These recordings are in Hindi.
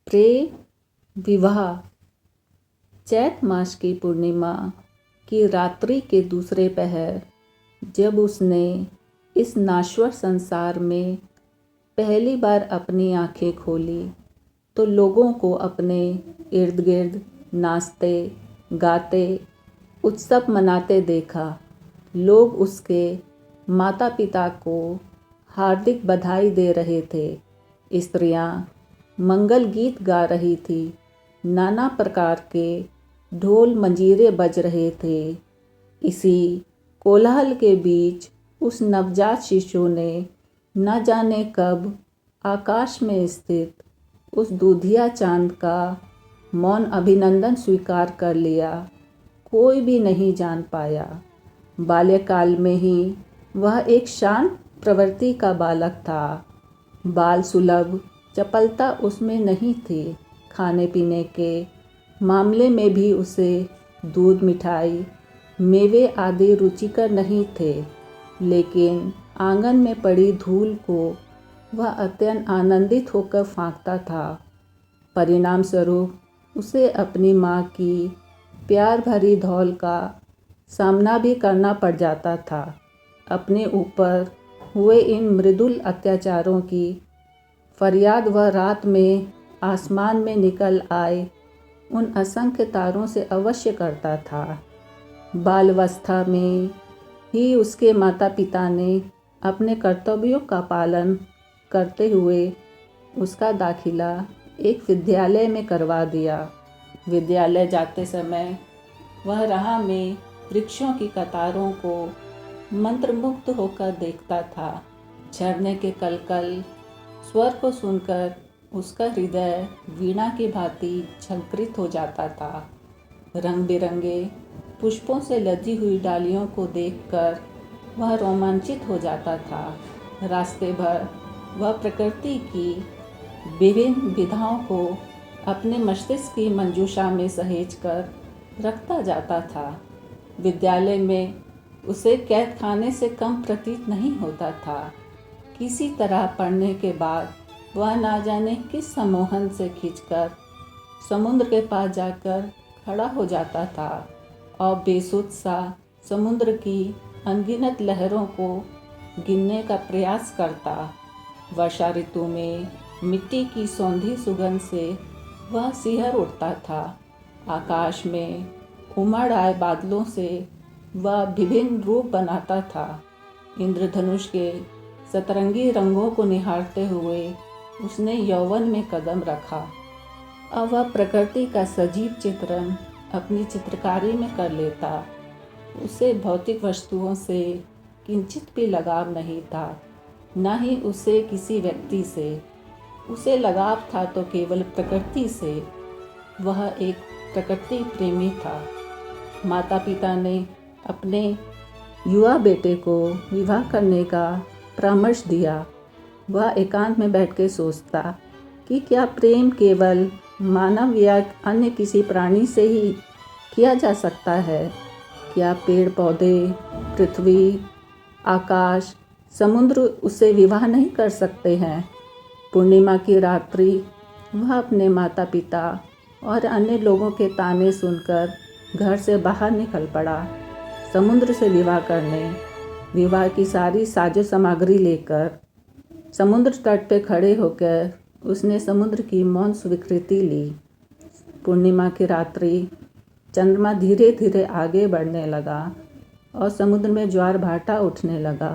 प्रेम विवाह। चैत मास की पूर्णिमा की रात्रि के दूसरे पहर जब उसने इस नाश्वर संसार में पहली बार अपनी आंखें खोली तो लोगों को अपने इर्द गिर्द नाचते गाते उत्सव मनाते देखा। लोग उसके माता पिता को हार्दिक बधाई दे रहे थे। स्त्रियां मंगल गीत गा रही थी। नाना प्रकार के ढोल मंजीरे बज रहे थे। इसी कोलाहल के बीच उस नवजात शिशु ने न जाने कब आकाश में स्थित उस दूधिया चांद का मौन अभिनंदन स्वीकार कर लिया। कोई भी नहीं जान पाया। बाल्यकाल में ही वह एक शांत प्रवृत्ति का बालक था। बाल सुलभ चपलता उसमें नहीं थी। खाने पीने के मामले में भी उसे दूध मिठाई मेवे आदि रुचिकर नहीं थे, लेकिन आंगन में पड़ी धूल को वह अत्यंत आनंदित होकर फांकता था। परिणाम स्वरूप उसे अपनी माँ की प्यार भरी धौल का सामना भी करना पड़ जाता था। अपने ऊपर हुए इन मृदुल अत्याचारों की फरियाद वह रात में आसमान में निकल आए उन असंख्य तारों से अवश्य करता था। बाल्यावस्था में ही उसके माता पिता ने अपने कर्तव्यों का पालन करते हुए उसका दाखिला एक विद्यालय में करवा दिया। विद्यालय जाते समय वह राह में वृक्षों की कतारों को मंत्रमुग्ध होकर देखता था। झरने के कलकल स्वर को सुनकर उसका हृदय वीणा की भांति झंकृत हो जाता था। रंग बिरंगे पुष्पों से लदी हुई डालियों को देखकर वह रोमांचित हो जाता था। रास्ते भर वह प्रकृति की विभिन्न विधाओं को अपने मस्तिष्क की मंजूषा में सहेजकर रखता जाता था। विद्यालय में उसे कैद खाने से कम प्रतीत नहीं होता था। किसी तरह पढ़ने के बाद वह ना जाने किस सम्मोहन से खींचकर समुद्र के पास जाकर खड़ा हो जाता था और बेसुध सा समुद्र की अनगिनत लहरों को गिनने का प्रयास करता। वर्षा ऋतु में मिट्टी की सौंधी सुगंध से वह सिहर उठता था। आकाश में उमड़ आए बादलों से वह विभिन्न रूप बनाता था। इंद्रधनुष के सतरंगी रंगों को निहारते हुए उसने यौवन में कदम रखा। अब वह प्रकृति का सजीव चित्रण अपनी चित्रकारी में कर लेता। उसे भौतिक वस्तुओं से किंचित भी लगाव नहीं था, न ही उसे किसी व्यक्ति से। उसे लगाव था तो केवल प्रकृति से। वह एक प्रकृति प्रेमी था। माता पिता ने अपने युवा बेटे को विवाह करने का परामर्श दिया। वह एकांत में बैठ के सोचता कि क्या प्रेम केवल मानव या अन्य किसी प्राणी से ही किया जा सकता है? क्या पेड़ पौधे, पृथ्वी, आकाश, समुद्र उससे विवाह नहीं कर सकते हैं? पूर्णिमा की रात्रि वह अपने माता पिता और अन्य लोगों के ताने सुनकर घर से बाहर निकल पड़ा, समुद्र से विवाह करने। विवाह की सारी साजो सामग्री लेकर समुद्र तट पर खड़े होकर उसने समुद्र की मौन स्वीकृति ली। पूर्णिमा की रात्रि चंद्रमा धीरे धीरे आगे बढ़ने लगा और समुद्र में ज्वार भाटा उठने लगा।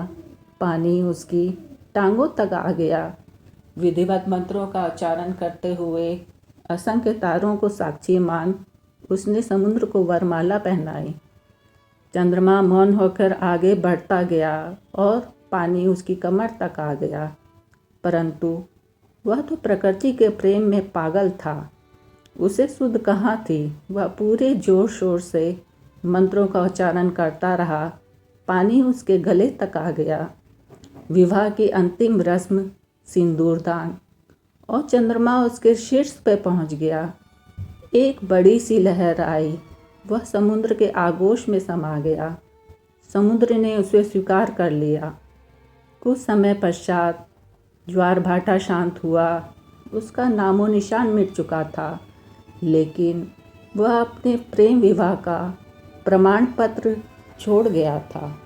पानी उसकी टांगों तक आ गया। विधिवत मंत्रों का उच्चारण करते हुए असंख्य तारों को साक्षी मान उसने समुद्र को वरमाला पहनाई। चंद्रमा मौन होकर आगे बढ़ता गया और पानी उसकी कमर तक आ गया, परंतु वह तो प्रकृति के प्रेम में पागल था। उसे सुध कहाँ थी। वह पूरे जोर शोर से मंत्रों का उच्चारण करता रहा। पानी उसके गले तक आ गया। विवाह की अंतिम रस्म सिंदूरदान और चंद्रमा उसके शीर्ष पर पहुँच गया। एक बड़ी सी लहर आई। वह समुद्र के आगोश में समा गया। समुद्र ने उसे स्वीकार कर लिया। कुछ समय पश्चात ज्वार भाटा शांत हुआ। उसका नामो निशान मिट चुका था, लेकिन वह अपने प्रेम विवाह का प्रमाण पत्र छोड़ गया था।